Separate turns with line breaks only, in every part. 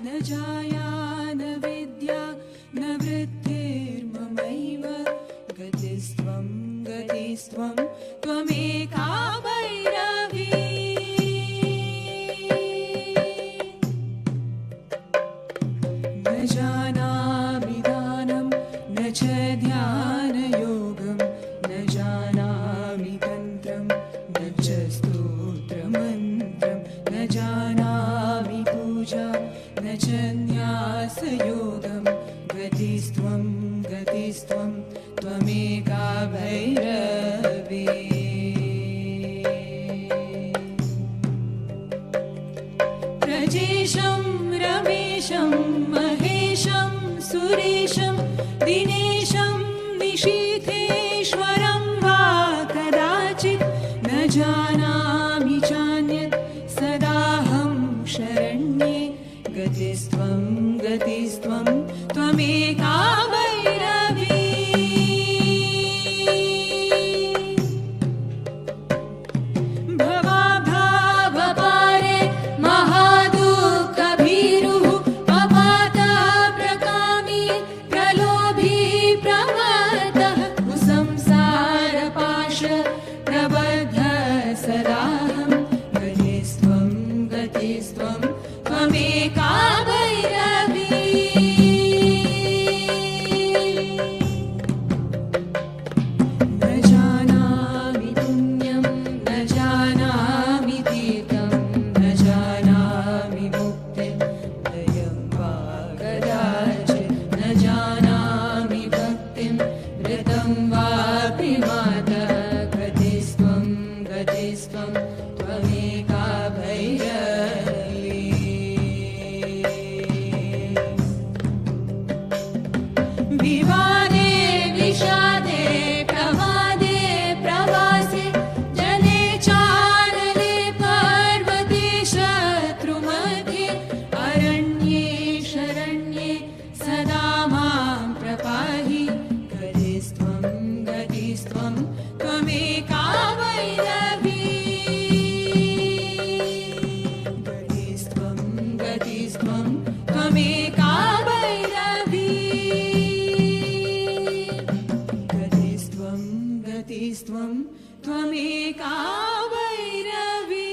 न जाया न विद्या न वृत्तिर्ममैव गतिस्त्वं गतिस्त्वं त्वमेका भैरवी न जानामि दानं न च ध्यानयोगं न जानामि तन्त्रं न च स्तोत्रमन्त्रं न जानामि पूजा न च न्यासयोगं गतिस्त्वं गतिस्त्वं त्वमेका भैरवी प्रजेशं रमेशं महेशं सुरेशं दिनेशं निशीथेश्वरं वा कदाचित् न जानामि चान्यत् सदाहं शरण्ये गतिस्त्वं गतिस्त्वं त्वमेका भैरवी भवाभावपारे महादुःखभीरुः पपातः प्रकामी प्रलोभी प्रमत्तः कुसंसारपाश प्रबद्धः सदाहं गतिस्त्वं गतिस्त्वं त्वमेका भैरवी न जानामि पुण्यं न जानामि तीर्थं न जानामि मुक्तिं भयं वा कदाचित् न जानामि भक्तिं मृतं वापि मातः गतिस्त्वं गतिस्त्वं त्वमेका भैरवी विवादे विषादे प्रमादे प्रवासे जले चानले पर्वते शत्रुमध्ये अरण्ये शरण्ये सदा मां प्रपाहि गतिस्त्वं गतिस्त्वं त्वमेका Bhairavi गतिस्त्वं गतिस्त्वं त्वमेका Bhairavi गतिस्त्वं गतिस्त्वं त्वमेका Bhairavi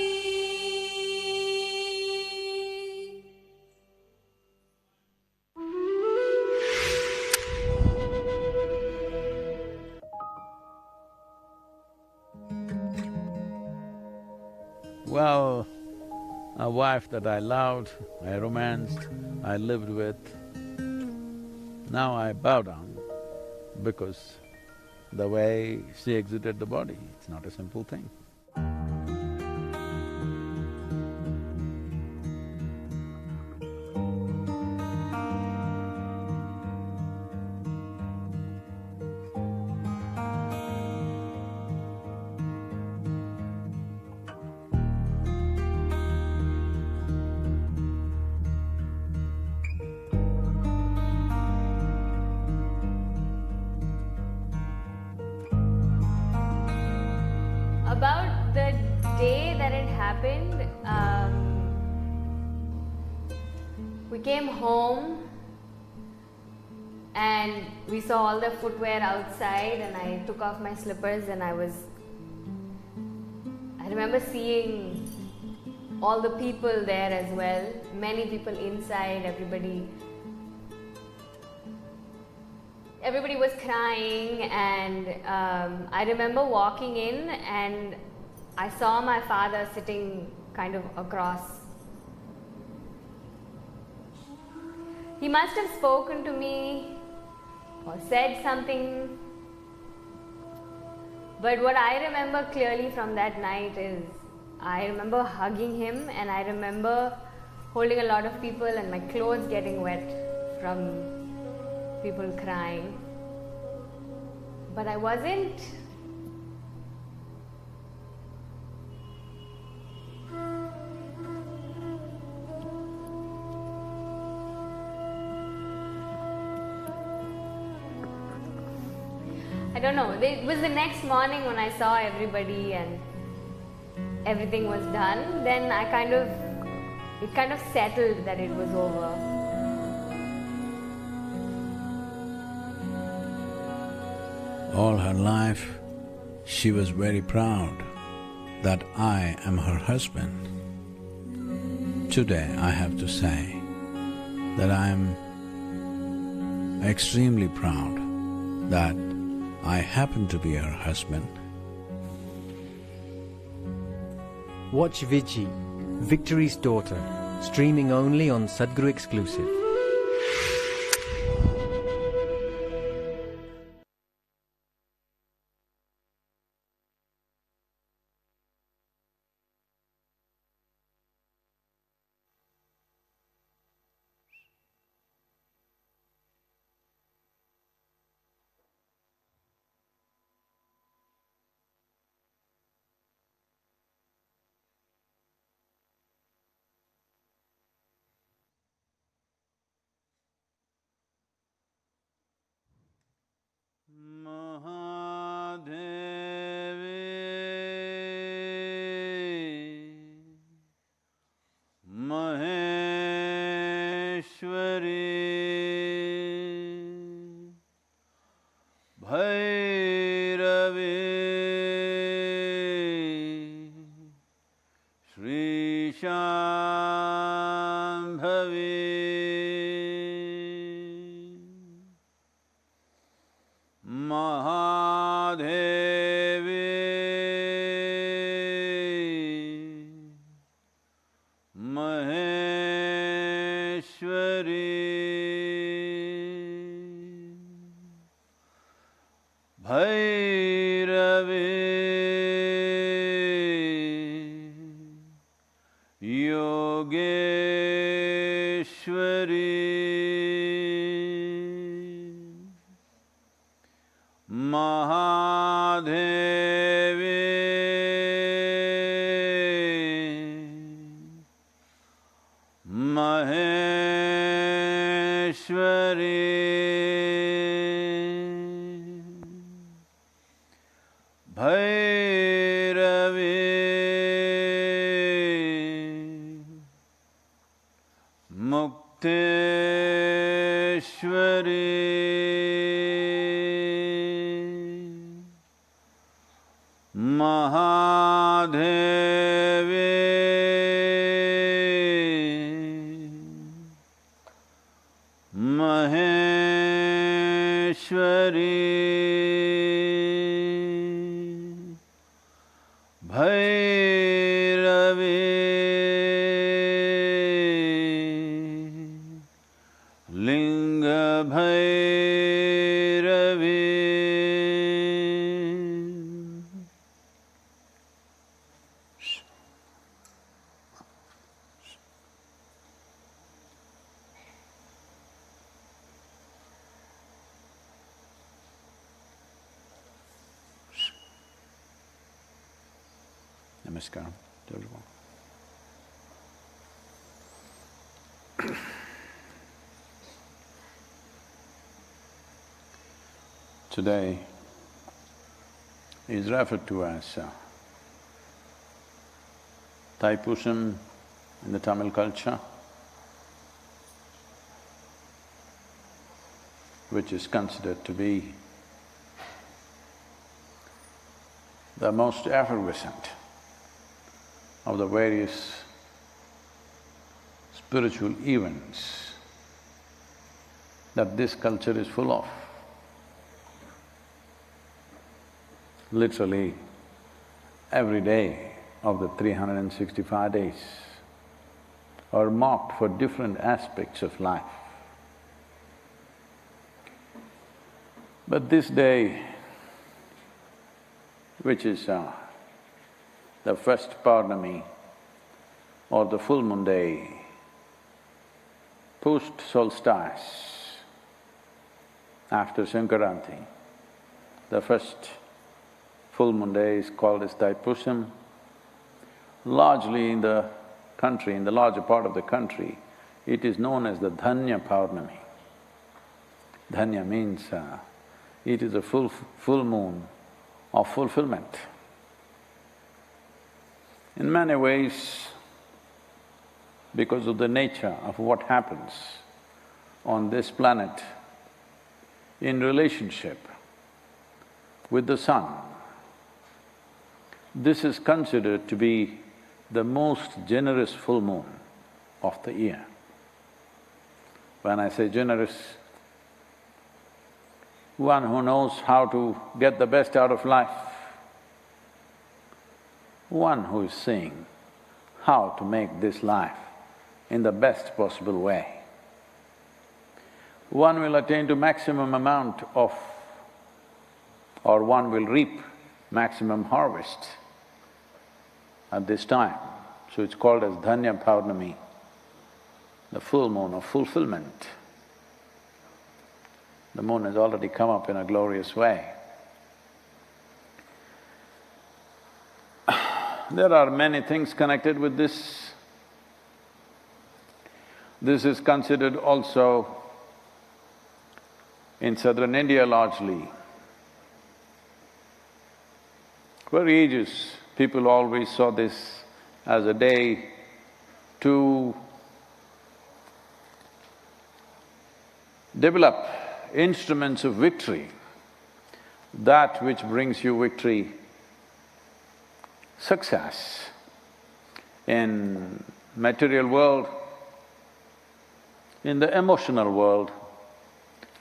Well, a wife that I loved, I romanced, I lived with, now I bow down because the way she exited the body, it's not a simple thing.
About the day that it happened, we came home and we saw all the footwear outside, and I took off my slippers and I remember seeing all the people there as well, many people inside, everybody was crying, and I remember walking in and I saw my father sitting kind of across. He must have spoken to me or said something, but what I remember clearly from that night is I remember hugging him, and I remember holding a lot of people and my clothes getting wet from people crying. But I wasn't I don't know, it was the next morning when I saw everybody and everything was done. Then I kind of it kind of settled that it was over.
All her life, she was very proud that I am her husband. Today, I have to say that I am extremely proud that I happen to be her husband.
Watch Viji, Victory's Daughter, streaming only on Sadhguru Exclusive.
Mahadevi Maheshwari Bhairavi Shri Shambhavi Mahadevi Maheshwari Bhairavi Yogeshwari Mahadevi Maheshwari Bhairavi Mukteshwari Mahadevi Maheshwari Bhairavi Linga Bhairavi Namaskaram to everyone. Today is referred to as Thaipusam in the Tamil culture, which is considered to be the most effervescent of the various spiritual events that this culture is full of. Literally, every day of the 365 days are marked for different aspects of life. But this day, which is the first Purnami or the full moon day, post-solstice, after Sankaranti, the first full moon day is called as Thaipusam. Largely in the country, in the larger part of the country, it is known as the Dhanya Purnami. Dhanya means it is a full moon of fulfillment. In many ways, because of the nature of what happens on this planet in relationship with the sun. This is considered to be the most generous full moon of the year. When I say generous, one who knows how to get the best out of life, one who is seeing how to make this life in the best possible way. One will attain to maximum amount of, or one will reap maximum harvest at this time. So it's called as Dhanya Paurnami, the full moon of fulfillment. The moon has already come up in a glorious way. There are many things connected with this. This is considered also in southern India largely. For ages, people always saw this as a day to develop instruments of victory, that which brings you victory, success in material world, in the emotional world,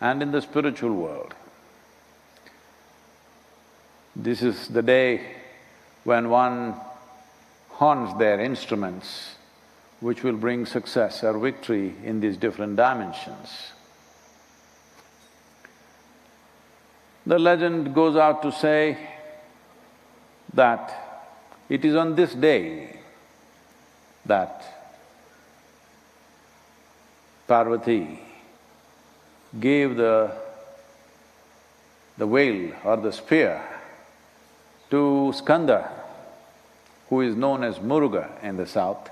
and in the spiritual world. This is the day when one horns their instruments which will bring success or victory in these different dimensions. The legend goes out to say that it is on this day that Parvati gave the veil or the spear to Skanda, who is known as Muruga in the south.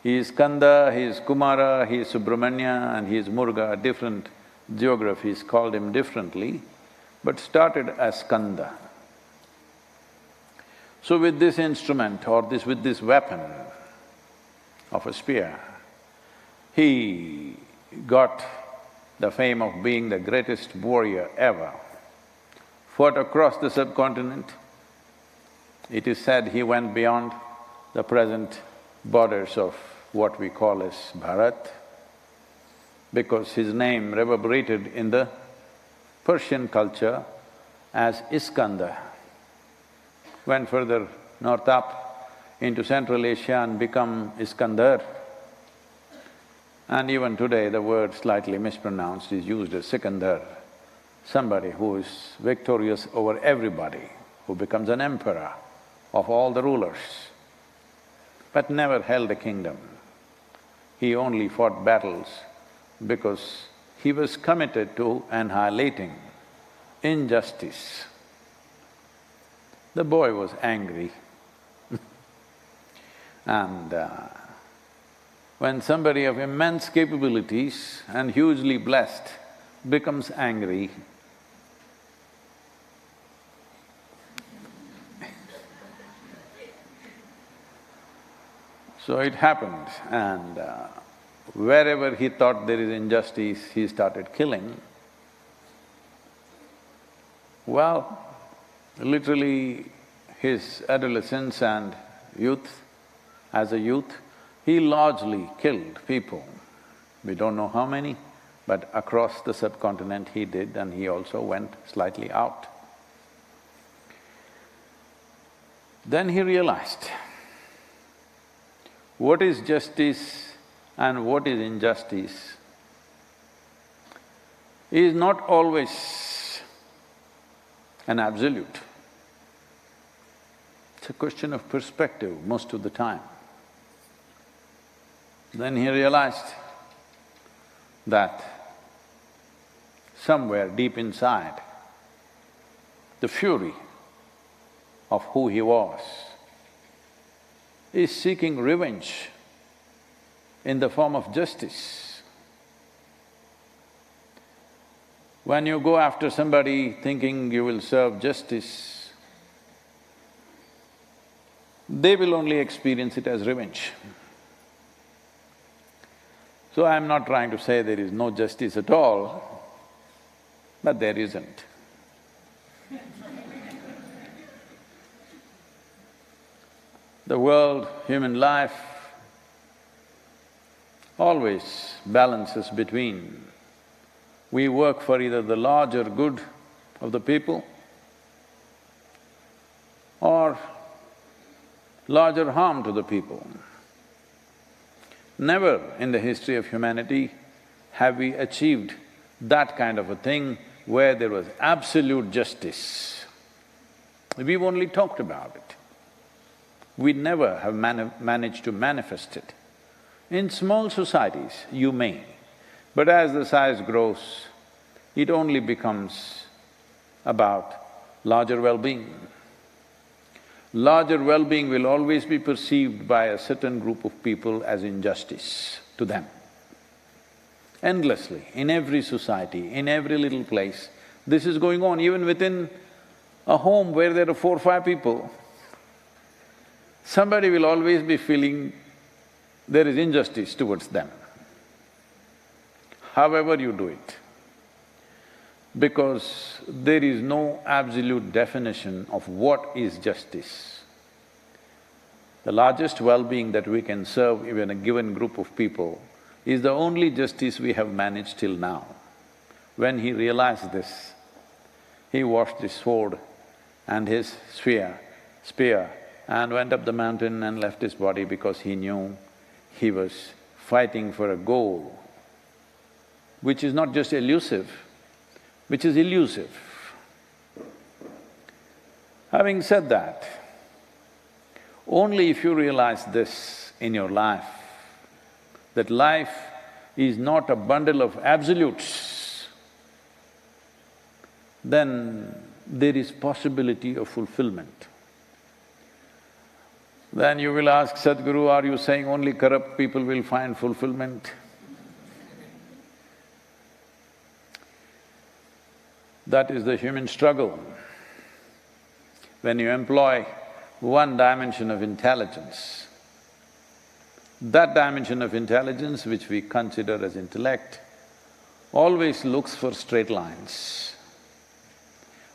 He is Skanda, he is Kumara, he is Subramanya and he is Muruga. Different geographies called him differently, but started as Skanda. So with this instrument or with this weapon of a spear, he got the fame of being the greatest warrior ever. Fought across the subcontinent. It is said he went beyond the present borders of what we call as Bharat, because his name reverberated in the Persian culture as Iskandar. Went further north up into Central Asia and become Iskandar. And even today the word slightly mispronounced is used as Sikandar, somebody who is victorious over everybody, who becomes an emperor of all the rulers, but never held a kingdom. He only fought battles because he was committed to annihilating injustice. The boy was angry and when somebody of immense capabilities and hugely blessed becomes angry, so it happened and wherever he thought there is injustice, he started killing. Well, literally his adolescence and youth, as a youth, he largely killed people. We don't know how many, but across the subcontinent he did, and he also went slightly out. Then he realized what is justice and what is injustice is not always an absolute. It's a question of perspective most of the time. Then he realized that somewhere deep inside, the fury of who he was is seeking revenge in the form of justice. When you go after somebody thinking you will serve justice, they will only experience it as revenge. So I'm not trying to say there is no justice at all, but there isn't. The world, human life, always balances between we work for either the larger good of the people or larger harm to the people. Never in the history of humanity have we achieved that kind of a thing where there was absolute justice. We've only talked about it. We never have managed to manifest it. In small societies, you may, but as the size grows, it only becomes about larger well-being. Larger well-being will always be perceived by a certain group of people as injustice to them. Endlessly, in every society, in every little place, this is going on. Even within a home where there are 4 or 5 people, somebody will always be feeling there is injustice towards them, however you do it. Because there is no absolute definition of what is justice. The largest well-being that we can serve even a given group of people is the only justice we have managed till now. When he realized this, he washed his sword and his spear and went up the mountain and left his body because he knew he was fighting for a goal which is not just elusive, which is elusive. Having said that, only if you realize this in your life, that life is not a bundle of absolutes, then there is possibility of fulfillment. Then you will ask, Sadhguru, are you saying only corrupt people will find fulfillment? That is the human struggle. When you employ one dimension of intelligence, that dimension of intelligence which we consider as intellect always looks for straight lines.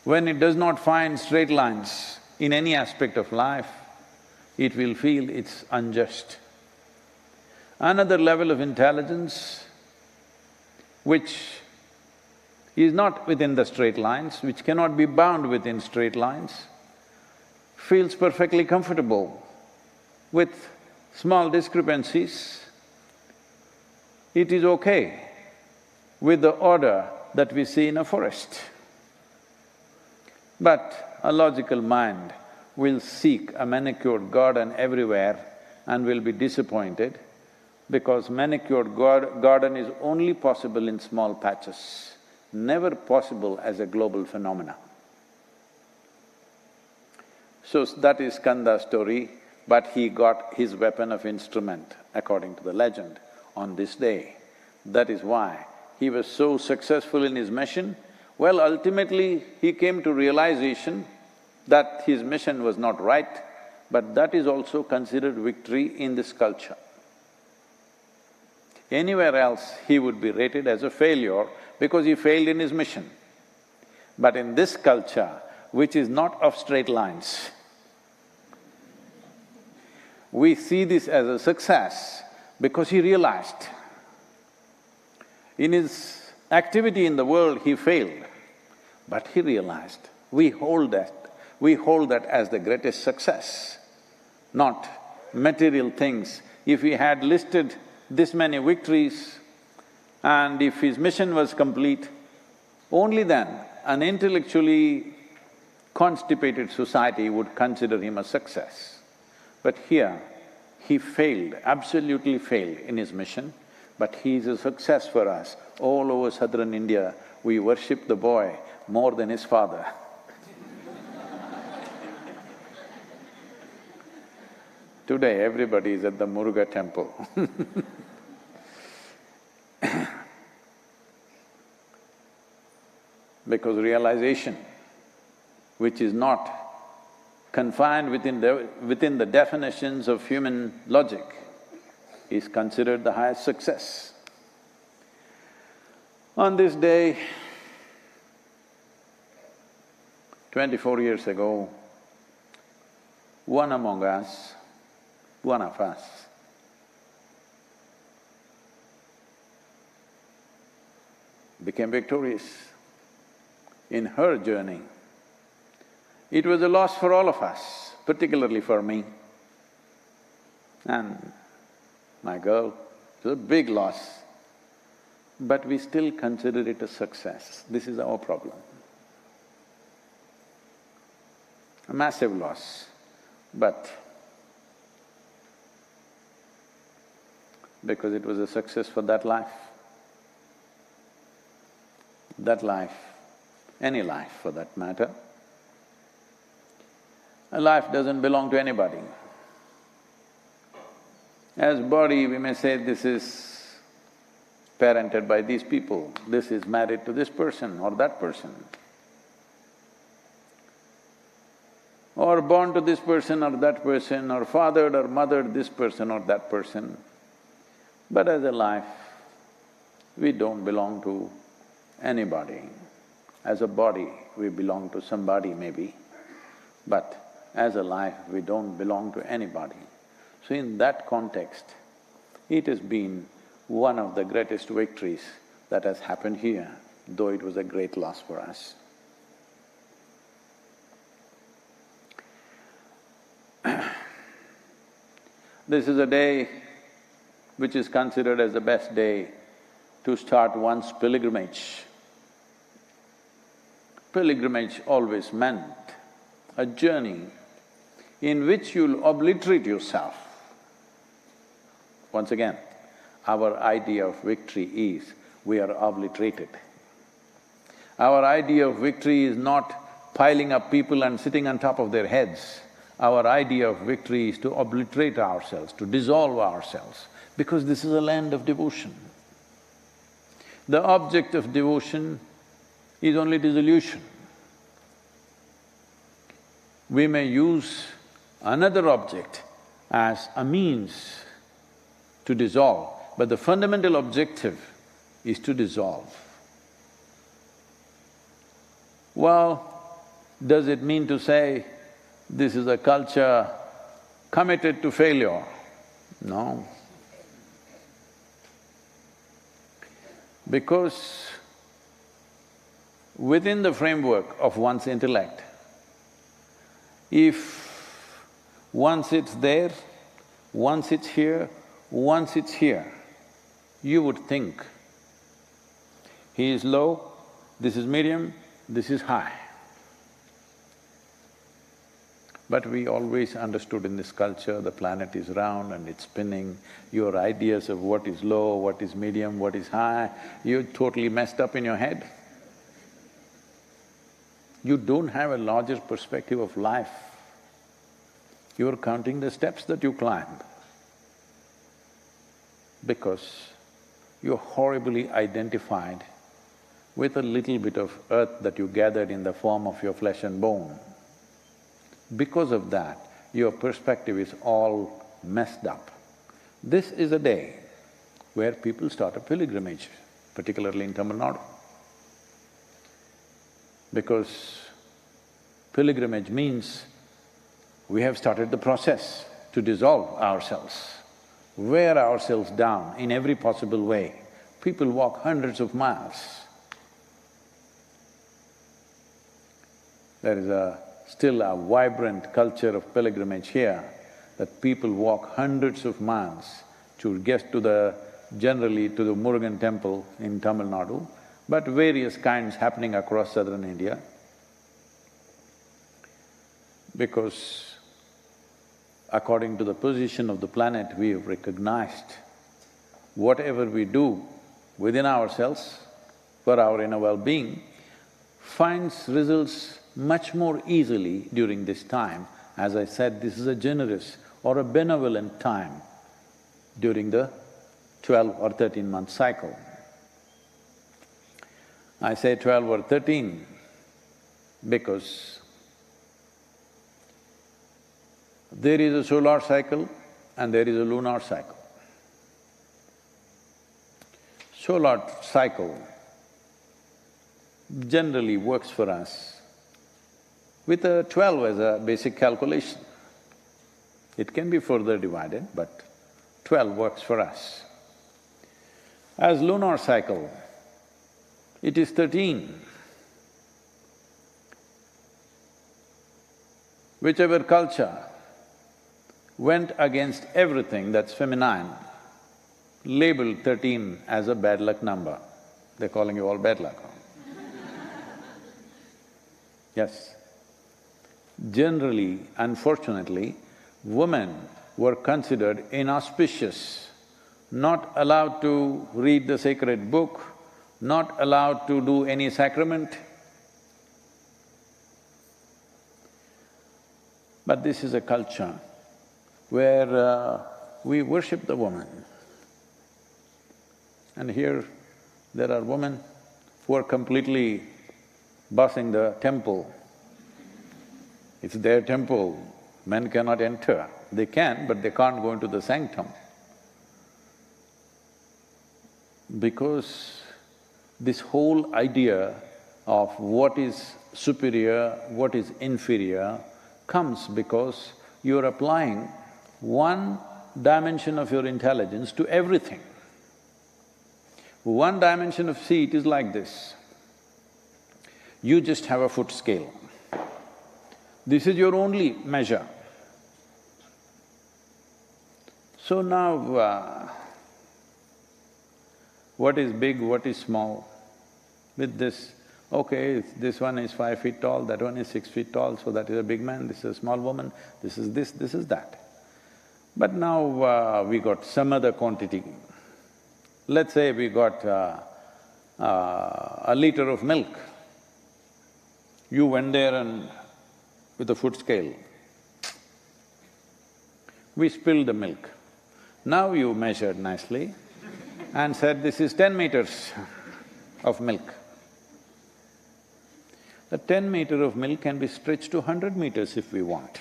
When it does not find straight lines in any aspect of life, it will feel it's unjust. Another level of intelligence which is not within the straight lines, which cannot be bound within straight lines, feels perfectly comfortable with small discrepancies. It is okay with the order that we see in a forest. But a logical mind will seek a manicured garden everywhere and will be disappointed because manicured garden is only possible in small patches, never possible as a global phenomena. So that is Kanda's story, but he got his weapon of instrument, according to the legend, on this day. That is why he was so successful in his mission. Well, ultimately he came to realization that his mission was not right, but that is also considered victory in this culture. Anywhere else he would be rated as a failure because he failed in his mission. But in this culture, which is not of straight lines, we see this as a success because he realized. In his activity in the world, he failed, but he realized. We hold that as the greatest success, not material things. If he had listed this many victories and if his mission was complete, only then an intellectually constipated society would consider him a success. But here, he failed, absolutely failed in his mission, but he is a success for us. All over southern India, we worship the boy more than his father. Today, everybody is at the Muruga temple because realization, which is not confined within the definitions of human logic, is considered the highest success. On this day, 24 years ago, one among us, one of us, became victorious in her journey. It was a loss for all of us, particularly for me and my girl. It was a big loss, but we still consider it a success. This is our problem. A massive loss, but because it was a success for that life. That life, any life for that matter. A life doesn't belong to anybody. As body, we may say this is parented by these people, this is married to this person or that person, or born to this person or that person, or fathered or mothered this person or that person. But as a life, we don't belong to anybody. As a body, we belong to somebody maybe, but as a life, we don't belong to anybody. So in that context, it has been one of the greatest victories that has happened here, though it was a great loss for us. This is a day which is considered as the best day to start one's pilgrimage. Pilgrimage always meant a journey in which you'll obliterate yourself. Once again, our idea of victory is we are obliterated. Our idea of victory is not piling up people and sitting on top of their heads. Our idea of victory is to obliterate ourselves, to dissolve ourselves, because this is a land of devotion. The object of devotion is only dissolution. We may use another object as a means to dissolve, but the fundamental objective is to dissolve. Well, does it mean to say this is a culture committed to failure? No. Because within the framework of one's intellect, if one sits there, one sits here, one sits here, you would think, he is low, this is medium, this is high. But we always understood in this culture, the planet is round and it's spinning. Your ideas of what is low, what is medium, what is high, you're totally messed up in your head. You don't have a larger perspective of life. You're counting the steps that you climb because you're horribly identified with a little bit of earth that you gathered in the form of your flesh and bone. Because of that, your perspective is all messed up. This is a day where people start a pilgrimage, particularly in Tamil Nadu. Because pilgrimage means we have started the process to dissolve ourselves, wear ourselves down in every possible way. People walk hundreds of miles. There is still a vibrant culture of pilgrimage here, that people walk hundreds of miles to get to generally to the Murugan temple in Tamil Nadu, but various kinds happening across southern India. Because according to the position of the planet, we have recognized whatever we do within ourselves for our inner well-being finds results much more easily during this time. As I said, this is a generous or a benevolent time during the 12 or 13-month cycle. I say 12 or 13 because there is a solar cycle and there is a lunar cycle. Solar cycle generally works for us with a 12 as a basic calculation. It can be further divided, but 12 works for us. As lunar cycle, it is 13. Whichever culture went against everything that's feminine, labeled 13 as a bad luck number. They're calling you all bad luck. Yes. Generally, unfortunately, women were considered inauspicious, not allowed to read the sacred book, not allowed to do any sacrament. But this is a culture where we worship the woman. And here there are women who are completely bossing the temple. It's their temple, men cannot enter. They can, but they can't go into the sanctum. Because this whole idea of what is superior, what is inferior comes because you're applying one dimension of your intelligence to everything. One dimension of… see, it is like this. You just have a foot scale. This is your only measure. So now, what is big, what is small? With this, okay, this one is 5 feet tall, that one is 6 feet tall, so that is a big man, this is a small woman, this is this, this is that. But now we got some other quantity. Let's say we got a liter of milk. You went there and with a foot scale, we spilled the milk. Now you measured nicely and said, this is 10 meters of milk. The 10 meter of milk can be stretched to 100 meters if we want.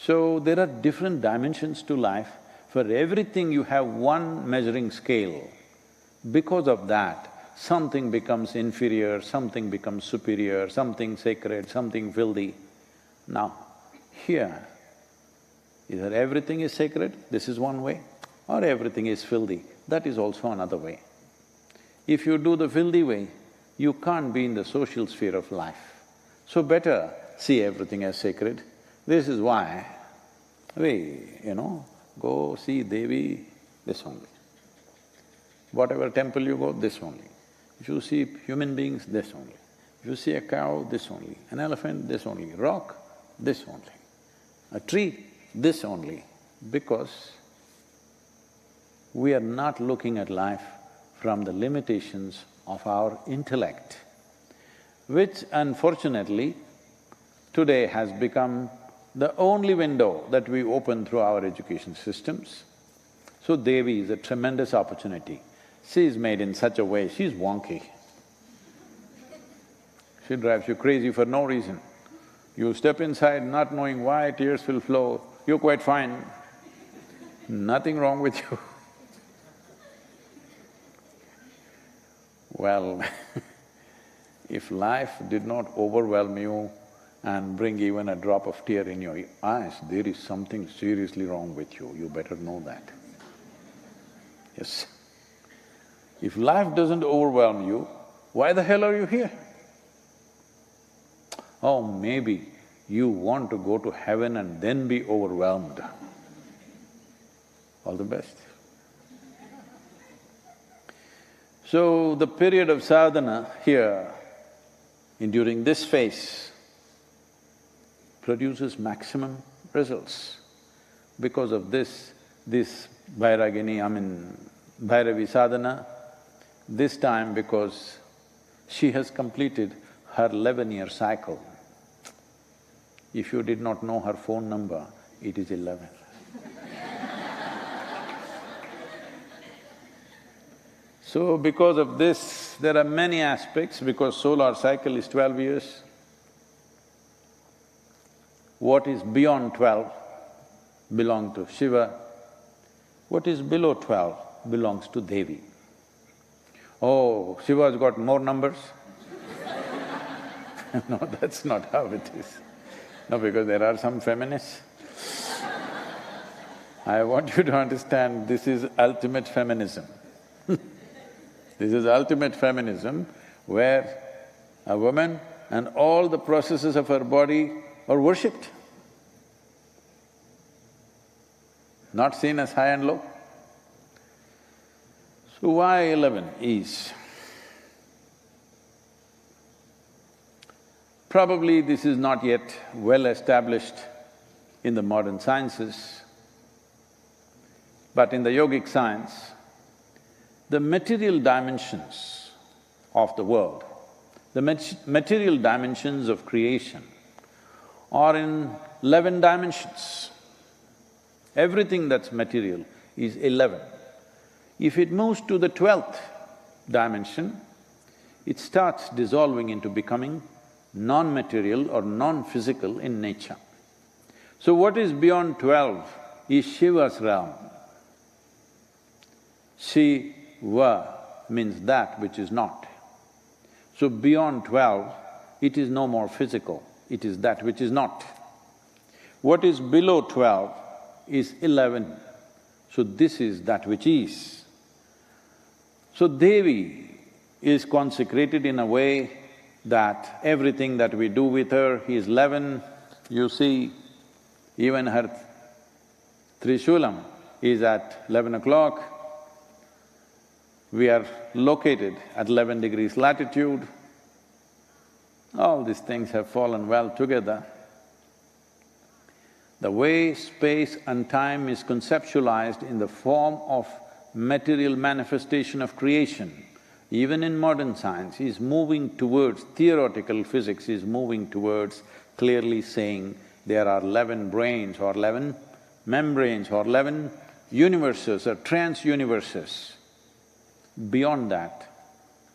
So there are different dimensions to life. For everything you have one measuring scale. Because of that, something becomes inferior, something becomes superior, something sacred, something filthy. Now, here, either everything is sacred, this is one way, or everything is filthy, that is also another way. If you do the filthy way, you can't be in the social sphere of life. So better see everything as sacred. This is why we, go see Devi, this only. Whatever temple you go, this only. If you see human beings, this only. If you see a cow, this only. An elephant, this only. Rock, this only. A tree, this only. Because we are not looking at life from the limitations of our intellect, which unfortunately today has become the only window that we open through our education systems. So Devi is a tremendous opportunity. She is made in such a way, she's wonky. She drives you crazy for no reason. You step inside not knowing why, tears will flow, you're quite fine. Nothing wrong with you. Well, if life did not overwhelm you and bring even a drop of tear in your eyes, there is something seriously wrong with you, you better know that. Yes. If life doesn't overwhelm you, why the hell are you here? Oh, maybe you want to go to heaven and then be overwhelmed. All the best. So, the period of sadhana here, during this phase, produces maximum results. Because of this Bhairavi sadhana, this time because she has completed her 11-year cycle. If you did not know her phone number, it is 11. So because of this, there are many aspects, because solar cycle is 12 years. What is beyond 12 belongs to Shiva. What is below 12 belongs to Devi. oh, Shiva's got more numbers. No, that's not how it is. No, because there are some feminists. I want you to understand, this is ultimate feminism. This is ultimate feminism where a woman and all the processes of her body are worshipped, not seen as high and low. So why 11 is? Probably this is not yet well established in the modern sciences, but in the yogic science, the material dimensions of the world, the material dimensions of creation are in 11 dimensions. Everything that's material is 11. If it moves to the 12th dimension, it starts dissolving into becoming non-material or non-physical in nature. So what is beyond 12 is Shiva's realm. Shiva means that which is not. So beyond 12, it is no more physical, it is that which is not. What is below 12 is 11, so this is that which is. So Devi is consecrated in a way that everything that we do with her is 11. You see, even her Trishulam is at 11 o'clock. We are located at 11 degrees latitude. All these things have fallen well together. The way space and time is conceptualized in the form of material manifestation of creation, even in modern science, is moving towards… theoretical physics is moving towards clearly saying there are 11 brains or 11 membranes or 11 universes or trans-universes. Beyond that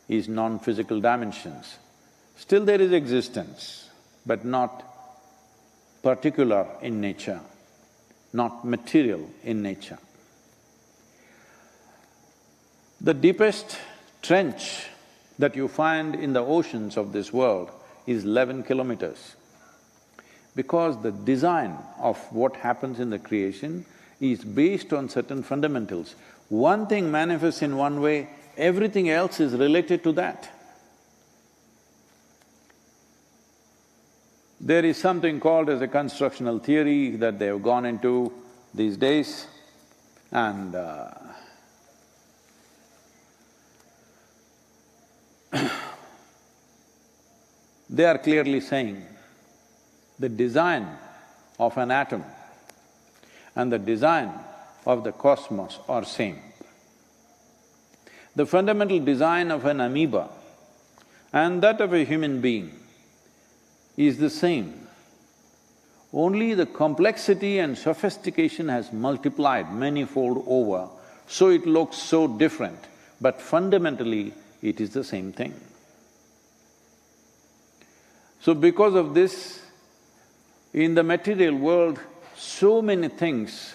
is non-physical dimensions. Still there is existence, but not particular in nature, not material in nature. The deepest trench that you find in the oceans of this world is 11 kilometers, because the design of what happens in the creation is based on certain fundamentals. One thing manifests in one way, everything else is related to that. There is something called as a constructional theory that they have gone into these days, and they are clearly saying the design of an atom and the design of the cosmos are same. The fundamental design of an amoeba and that of a human being is the same. Only the complexity and sophistication has multiplied manyfold over, so it looks so different, but fundamentally it is the same thing. So because of this, in the material world, so many things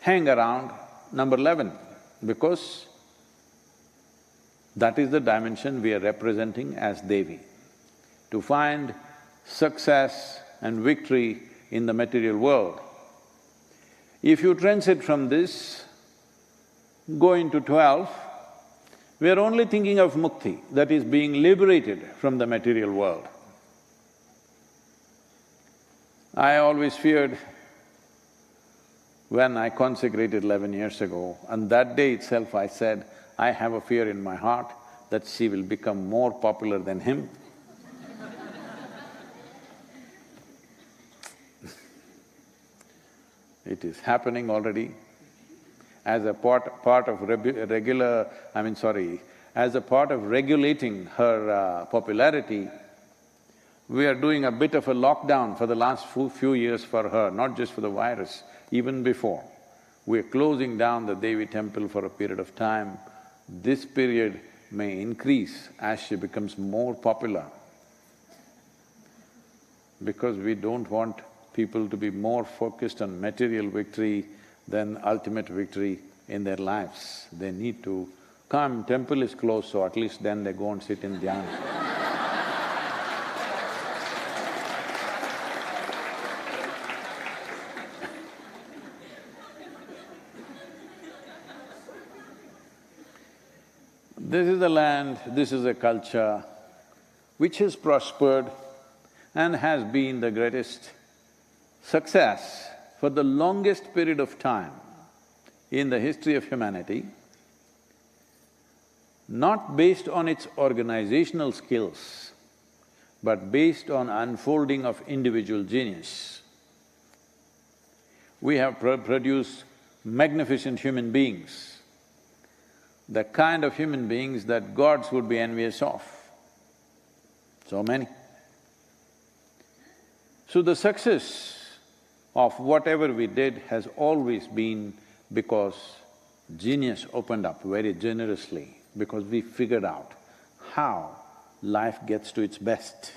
hang around number 11, because that is the dimension we are representing as Devi. To find success and victory in the material world, if you transit from this, go into 12, we are only thinking of mukti, that is being liberated from the material world. I always feared when I consecrated 11 years ago, and that day itself I said, I have a fear in my heart that she will become more popular than him. It is happening already. As a part of as a part of regulating her popularity, we are doing a bit of a lockdown for the last few years for her, not just for the virus, even before. We are closing down the Devi temple for a period of time. This period may increase as she becomes more popular, because we don't want people to be more focused on material victory than ultimate victory in their lives. They need to Come, temple is closed, so at least then they go and sit in dhyana. This is a land, this is a culture which has prospered and has been the greatest success for the longest period of time in the history of humanity, not based on its organizational skills, but based on unfolding of individual genius. We have produced magnificent human beings, the kind of human beings that gods would be envious of. So many. So the success of whatever we did has always been because genius opened up very generously, because we figured out how life gets to its best.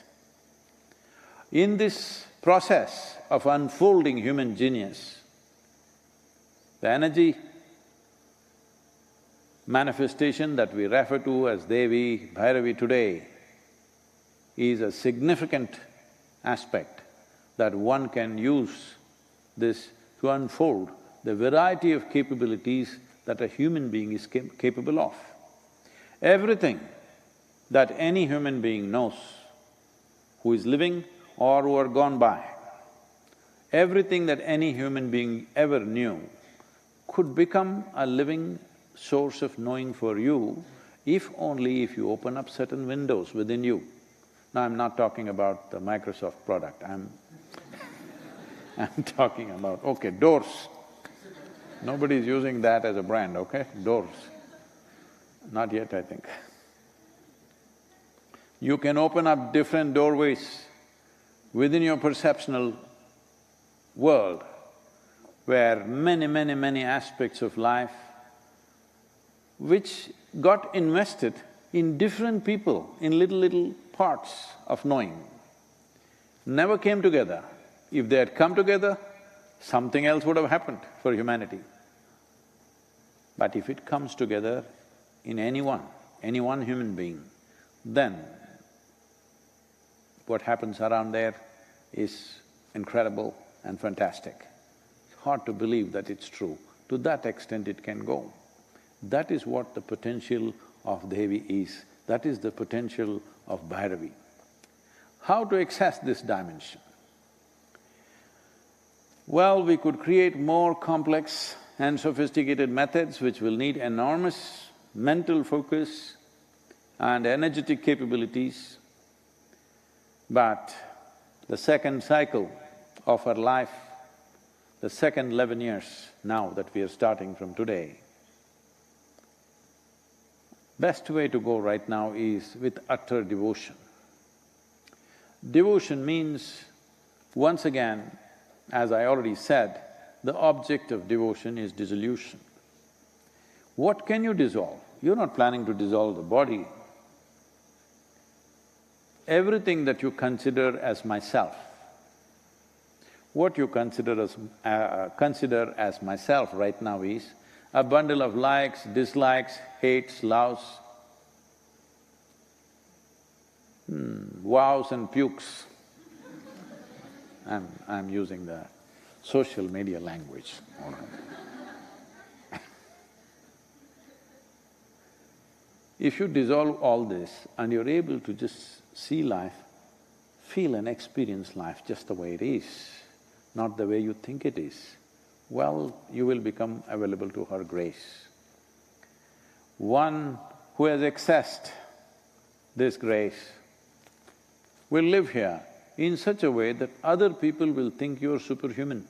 In this process of unfolding human genius, the energy manifestation that we refer to as Devi, Bhairavi today is a significant aspect that one can use this to unfold the variety of capabilities that a human being is capable of. Everything that any human being knows, who is living or who are gone by, everything that any human being ever knew could become a living source of knowing for you if only if you open up certain windows within you. Now, I'm not talking about the Microsoft product, I'm talking about, okay, doors. Nobody's using that as a brand, okay? Doors. Not yet, I think. You can open up different doorways within your perceptional world where many aspects of life which got invested in different people, in little parts of knowing, never came together. If they had come together, something else would have happened for humanity. But if it comes together in any one human being, then what happens around there is incredible and fantastic. It's hard to believe that it's true. To that extent it can go. That is what the potential of Devi is. That is the potential of Bhairavi. How to access this dimension? Well, we could create more complex and sophisticated methods which will need enormous mental focus and energetic capabilities, but the second cycle of our life, the second 11 years now that we are starting from today, best way to go right now is with utter devotion. Devotion means, once again, as I already said, the object of devotion is dissolution. What can you dissolve? You're not planning to dissolve the body. Everything that you consider as myself, what you consider as myself right now is a bundle of likes, dislikes, hates, loves, wows and pukes. I'm using the social media language. If you dissolve all this and you're able to just see life, feel and experience life just the way it is, not the way you think it is, well, you will become available to her grace. One who has accessed this grace will live here in such a way that other people will think you're superhuman.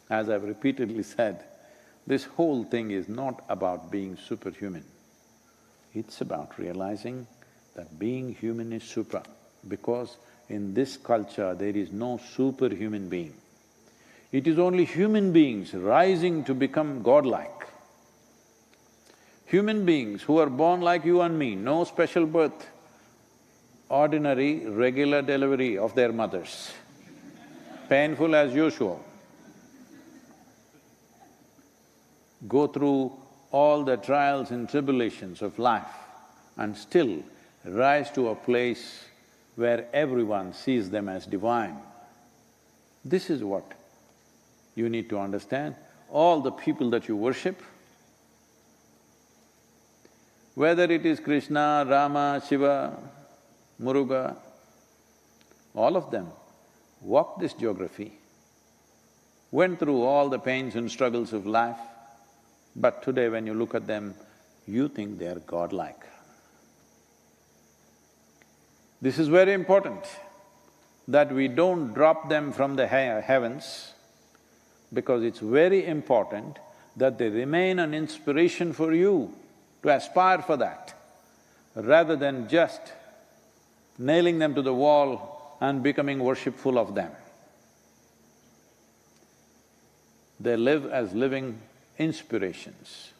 As I've repeatedly said, this whole thing is not about being superhuman. It's about realizing that being human is super, because in this culture there is no superhuman being. It is only human beings rising to become godlike. Human beings who are born like you and me, no special birth, ordinary, regular delivery of their mothers, painful as usual, go through all the trials and tribulations of life and still rise to a place where everyone sees them as divine. This is what you need to understand. All the people that you worship, whether it is Krishna, Rama, Shiva, Muruga, all of them walked this geography, went through all the pains and struggles of life, but today when you look at them, you think they are godlike. This is very important, that we don't drop them from the heavens, because it's very important that they remain an inspiration for you to aspire for that, rather than just nailing them to the wall and becoming worshipful of them. They live as living inspirations.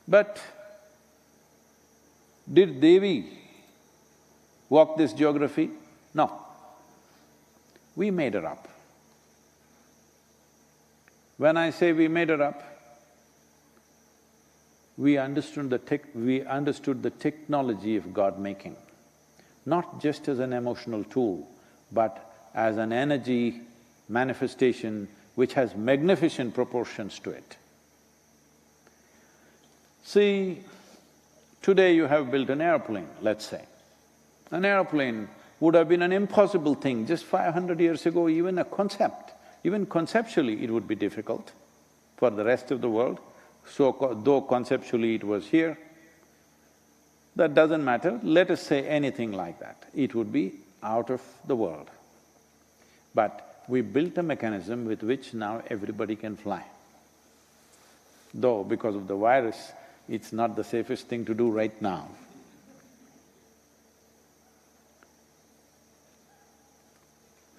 But did Devi walk this geography? No. We made her up. When I say we made her up, we understood the technology of God-making, not just as an emotional tool, but as an energy manifestation which has magnificent proportions to it. See, today you have built an airplane, let's say. An airplane would have been an impossible thing just 500 years ago, even a concept. Even conceptually it would be difficult for the rest of the world. So though conceptually it was here, that doesn't matter, let us say anything like that, it would be out of the world. But we built a mechanism with which now everybody can fly. Though because of the virus, it's not the safest thing to do right now.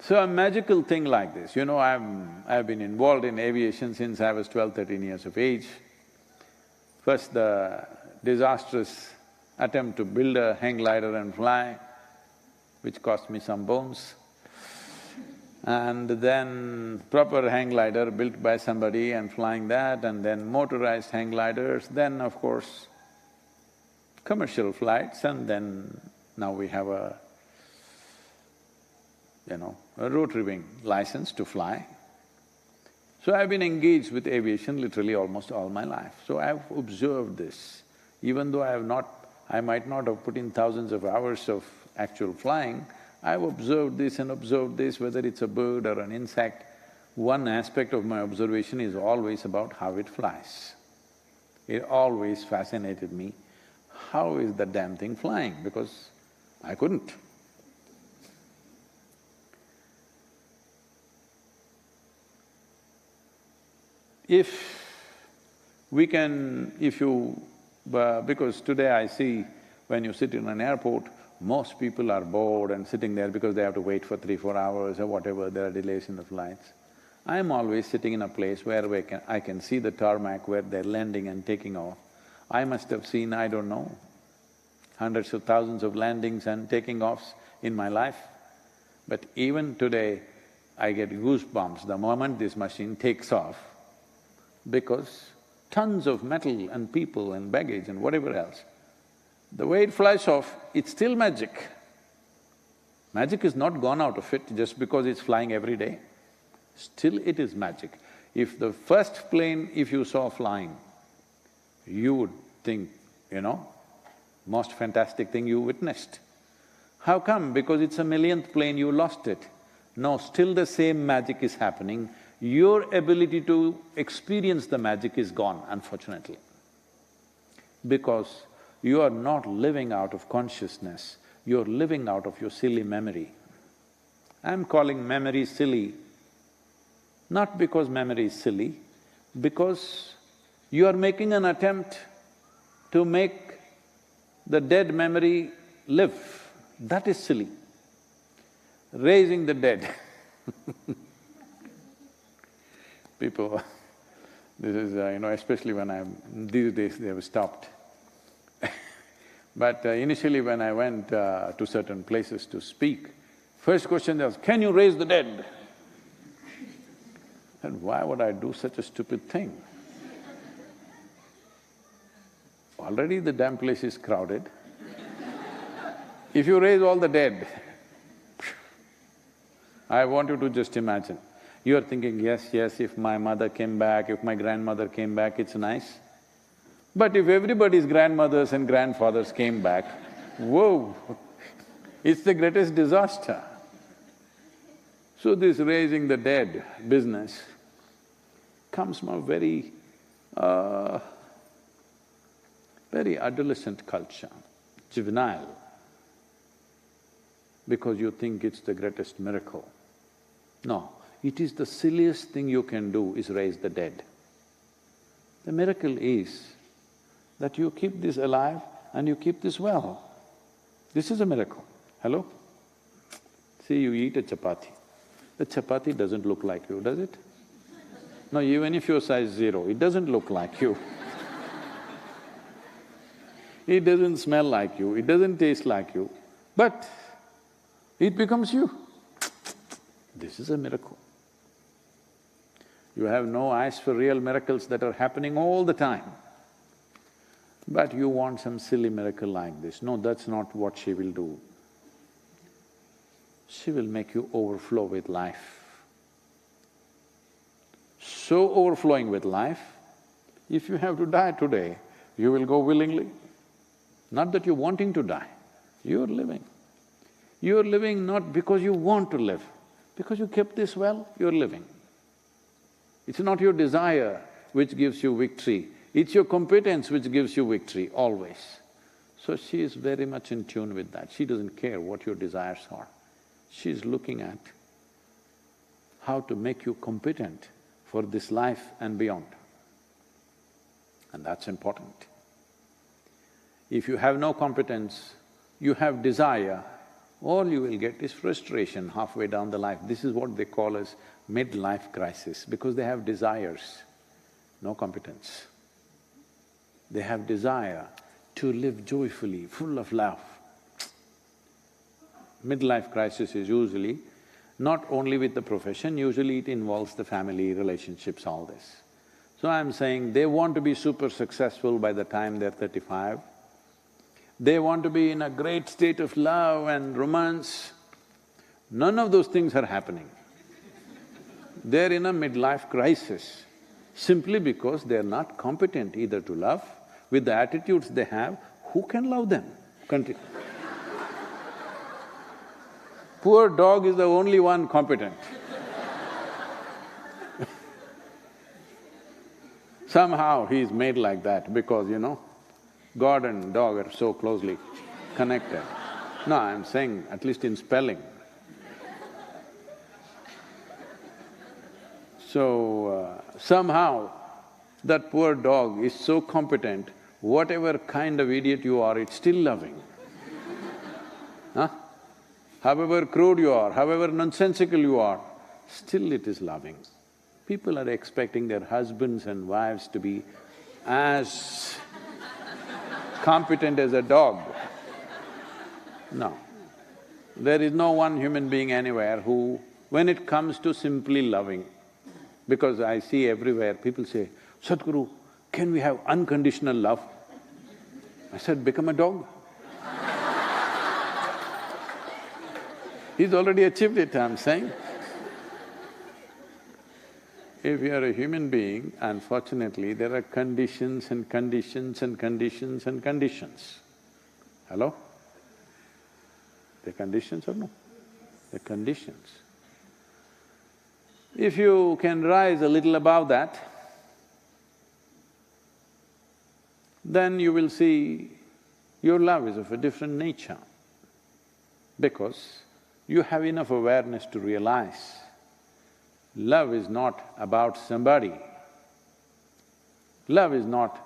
So a magical thing like this, you know, I've been involved in aviation since I was 12, 13 years of age. First the disastrous attempt to build a hang glider and fly, which cost me some bones. And then proper hang glider built by somebody and flying that, and then motorized hang gliders, then of course commercial flights, and then now we have a rotary wing license to fly. So I've been engaged with aviation literally almost all my life. So I've observed this. Even though I might not have put in thousands of hours of actual flying, I've observed this and observed this, whether it's a bird or an insect. One aspect of my observation is always about how it flies. It always fascinated me, how is the damn thing flying, because I couldn't. If we can… because today I see when you sit in an airport, most people are bored and sitting there because they have to wait for 3-4 hours or whatever, there are delays in the flights. I'm always sitting in a place where I can see the tarmac where they're landing and taking off. I must have seen, I don't know, hundreds of thousands of landings and taking offs in my life. But even today, I get goosebumps the moment this machine takes off, because tons of metal and people and baggage and whatever else, the way it flies off, it's still magic. Magic is not gone out of it just because it's flying every day. Still it is magic. If the first plane, if you saw flying, you would think, most fantastic thing you witnessed. How come? Because it's a millionth plane, you lost it. No, still the same magic is happening. Your ability to experience the magic is gone, unfortunately, because you are not living out of consciousness, you're living out of your silly memory. I'm calling memory silly, not because memory is silly, because you are making an attempt to make the dead memory live. That is silly. Raising the dead people, this is, especially when these days they have stopped. But initially when I went to certain places to speak, first question was, can you raise the dead? And why would I do such a stupid thing? already the damn place is crowded. If you raise all the dead, I want you to just imagine. You are thinking, yes, yes, if my mother came back, if my grandmother came back, it's nice. But if everybody's grandmothers and grandfathers came back, whoa, it's the greatest disaster. So this raising the dead business comes from a very adolescent culture, juvenile, because you think it's the greatest miracle. No, it is the silliest thing you can do is raise the dead. The miracle is that you keep this alive and you keep this well. This is a miracle. Hello? See, you eat a chapati. The chapati doesn't look like you, does it? No, even if you're size 0, it doesn't look like you. It doesn't smell like you, it doesn't taste like you, but it becomes you. This is a miracle. You have no eyes for real miracles that are happening all the time. But you want some silly miracle like this. No, that's not what she will do. She will make you overflow with life. So overflowing with life, if you have to die today, you will go willingly. Not that you're wanting to die, you're living. You're living not because you want to live, because you kept this well, you're living. It's not your desire which gives you victory, it's your competence which gives you victory, always. So she is very much in tune with that, she doesn't care what your desires are. She's looking at how to make you competent for this life and beyond. And that's important. If you have no competence, you have desire, all you will get is frustration halfway down the life. This is what they call as midlife crisis, because they have desires, no competence. They have desire to live joyfully, full of love. Midlife crisis is usually not only with the profession, usually it involves the family, relationships, all this. So I'm saying they want to be super successful by the time they're 35. They want to be in a great state of love and romance. None of those things are happening. They're in a midlife crisis simply because they're not competent either to love. With the attitudes they have, who can love them? Poor dog is the only one competent. Somehow he's made like that because, God and dog are so closely connected. No, I'm saying at least in spelling. So, somehow that poor dog is so competent, whatever kind of idiot you are, it's still loving. Huh? However crude you are, however nonsensical you are, still it is loving. People are expecting their husbands and wives to be as competent as a dog. No. There is no one human being anywhere who, when it comes to simply loving, because I see everywhere people say, Sadhguru, can we have unconditional love? I said, become a dog. He's already achieved it, I'm saying. If you are a human being, unfortunately, there are conditions and conditions and conditions and conditions. Hello? They're conditions or no? They're conditions. If you can rise a little above that, then you will see your love is of a different nature, because you have enough awareness to realize love is not about somebody. Love is not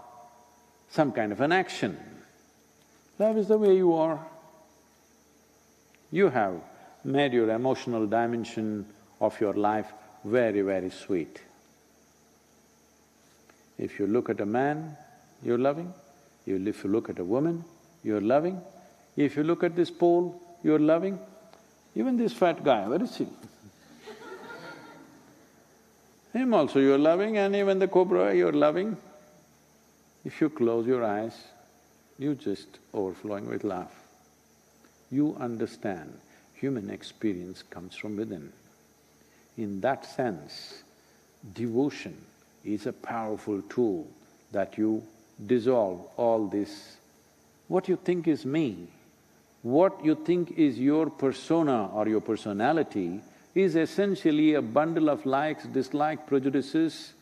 some kind of an action. Love is the way you are. You have made your emotional dimension of your life very, very sweet. If you look at a man, you're loving. If you look at a woman, you're loving. If you look at this pole, you're loving. Even this fat guy, where is he? Him also you're loving, and even the cobra you're loving. If you close your eyes, you just overflowing with love. You understand human experience comes from within. In that sense, devotion is a powerful tool that you dissolve all this. What you think is me, what you think is your persona or your personality is essentially a bundle of likes, dislikes, prejudices,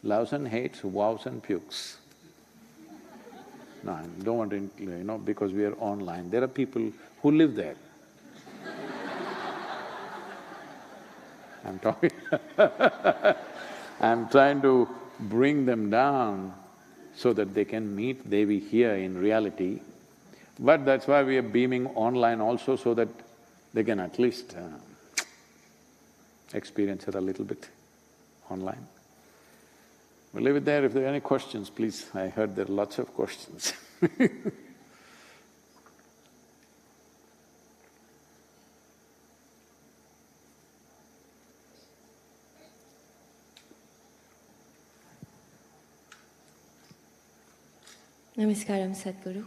loves and hates, vows and pukes. No, I don't want to, because we are online, there are people who live there. I'm talking I'm trying to bring them down so that they can meet Devi here in reality. But that's why we are beaming online also, so that they can at least experience it a little bit online. We'll leave it there. If there are any questions, please. I heard there are lots of questions.
Namaskaram, Sadhguru.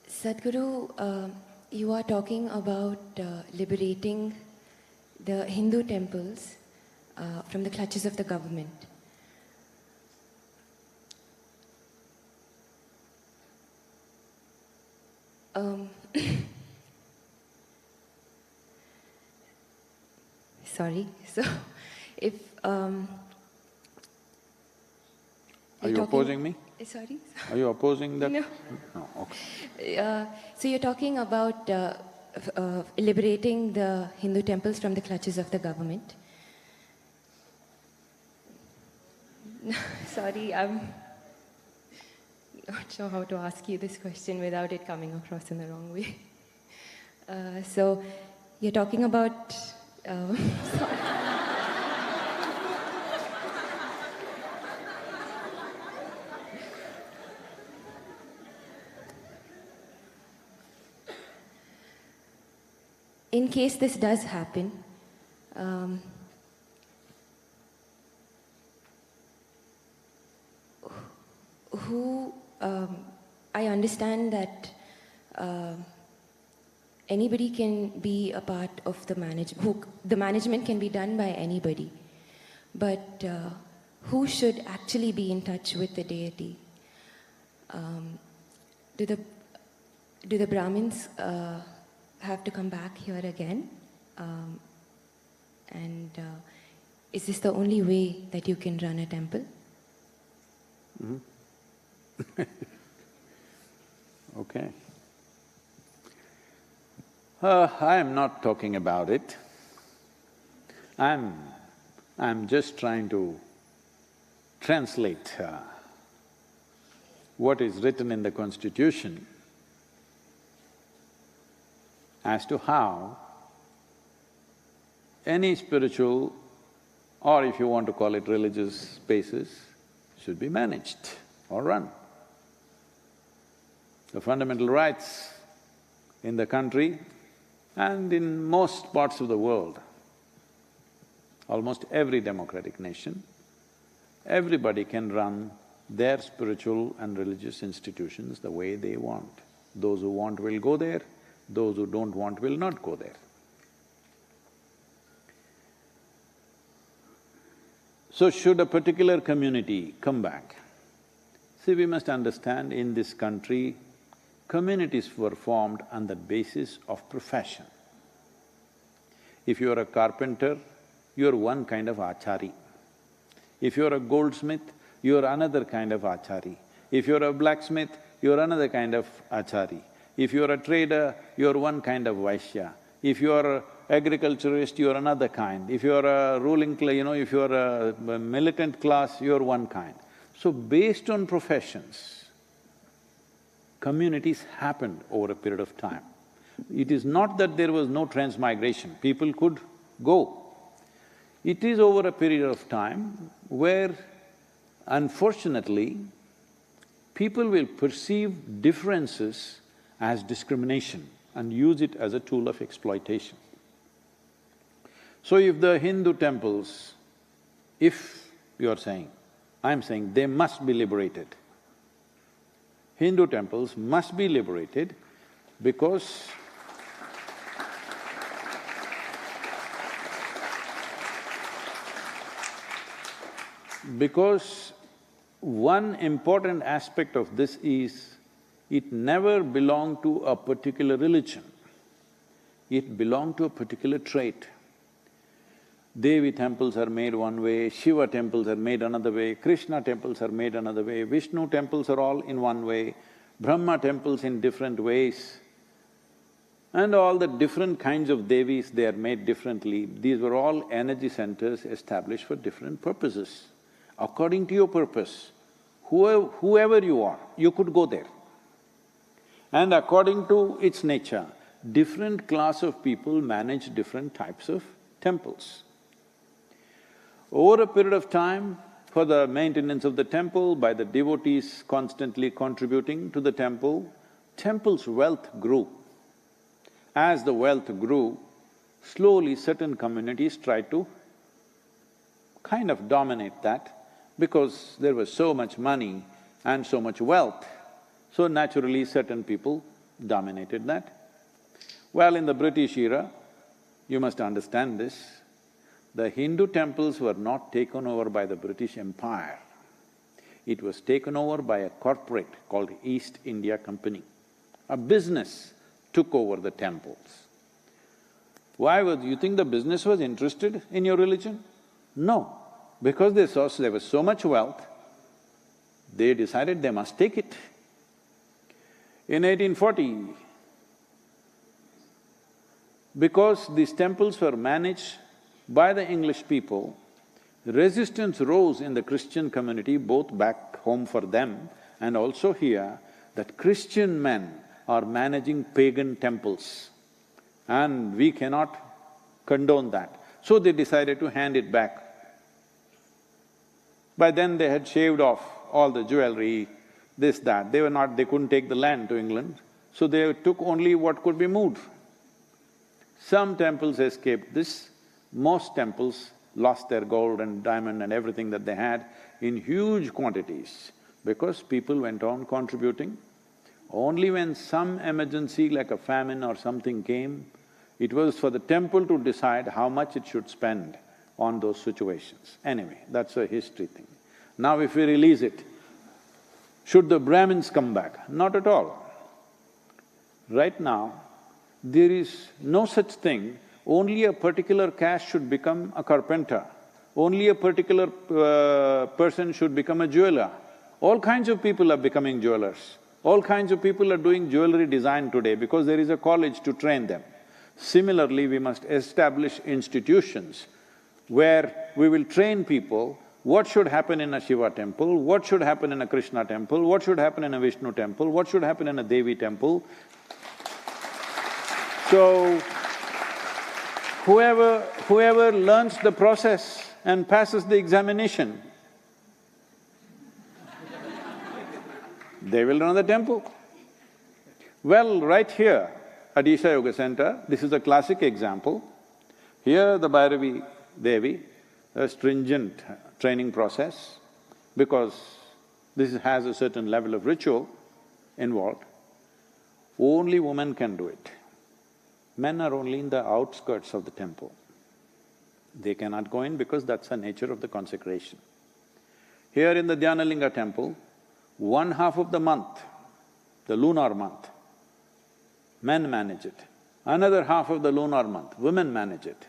Sadhguru, you are talking about liberating the Hindu temples from the clutches of the government. Sorry, so if
Are you opposing me?
Sorry?
Are you opposing that?
No.
No, okay.
So you're talking about liberating the Hindu temples from the clutches of the government. Sorry, I'm not sure how to ask you this question without it coming across in the wrong way. So you're talking about… In case this does happen, I understand that anybody can be a part of the management. The management can be done by anybody, but who should actually be in touch with the deity? Do the Brahmins have to come back here again? And is this the only way that you can run a temple?
Okay. I am not talking about it. I'm just trying to translate what is written in the Constitution as to how any spiritual, or if you want to call it religious spaces, should be managed or run. The fundamental rights in the country and in most parts of the world, almost every democratic nation, everybody can run their spiritual and religious institutions the way they want. Those who want will go there, those who don't want will not go there. So should a particular community come back? See, we must understand in this country, communities were formed on the basis of profession. If you are a carpenter, you are one kind of achari. If you are a goldsmith, you are another kind of achari. If you are a blacksmith, you are another kind of achari. If you are a trader, you are one kind of Vaishya. If you are an agriculturist, you are another kind. If you are a ruling if you are a militant class, you are one kind. So based on professions, communities happened over a period of time. It is not that there was no transmigration, people could go. It is over a period of time where, unfortunately, people will perceive differences as discrimination and use it as a tool of exploitation. So if the Hindu temples, if you are saying, I'm saying they must be liberated, Hindu temples must be liberated because one important aspect of this is, it never belonged to a particular religion, it belonged to a particular trait. Devi temples are made one way, Shiva temples are made another way, Krishna temples are made another way, Vishnu temples are all in one way, Brahma temples in different ways. And all the different kinds of Devis, they are made differently. These were all energy centers established for different purposes. According to your purpose, whoever you are, you could go there. And according to its nature, different class of people manage different types of temples. Over a period of time, for the maintenance of the temple, by the devotees constantly contributing to the temple, temple's wealth grew. As the wealth grew, slowly certain communities tried to kind of dominate that, because there was so much money and so much wealth, so naturally certain people dominated that. Well, in the British era, you must understand this, the Hindu temples were not taken over by the British Empire. It was taken over by a corporate called East India Company. A business took over the temples. Why was… you think the business was interested in your religion? No. Because they saw there was so much wealth, they decided they must take it. In 1840, because these temples were managed by the English people, resistance rose in the Christian community, both back home for them and also here, that Christian men are managing pagan temples and we cannot condone that. So they decided to hand it back. By then they had shaved off all the jewelry, this, that. They couldn't take the land to England, so they took only what could be moved. Some temples escaped this, most temples lost their gold and diamond and everything that they had in huge quantities because people went on contributing. Only when some emergency like a famine or something came, it was for the temple to decide how much it should spend on those situations. Anyway, that's a history thing. Now if we release it, should the Brahmins come back? Not at all. Right now, there is no such thing, only a particular caste should become a carpenter, only a particular person should become a jeweler. All kinds of people are becoming jewelers. All kinds of people are doing jewelry design today because there is a college to train them. Similarly, we must establish institutions where we will train people what should happen in a Shiva temple, what should happen in a Krishna temple, what should happen in a Vishnu temple, what should happen in a Devi temple. So, whoever learns the process and passes the examination, they will run the temple. Well, right here at Isha Yoga Center, this is a classic example. Here the Bhairavi Devi, a stringent training process, because this has a certain level of ritual involved. Only women can do it. Men are only in the outskirts of the temple. They cannot go in because that's the nature of the consecration. Here in the Dhyanalinga temple, 1/2 of the month, the lunar month, men manage it. Another half of the lunar month, women manage it.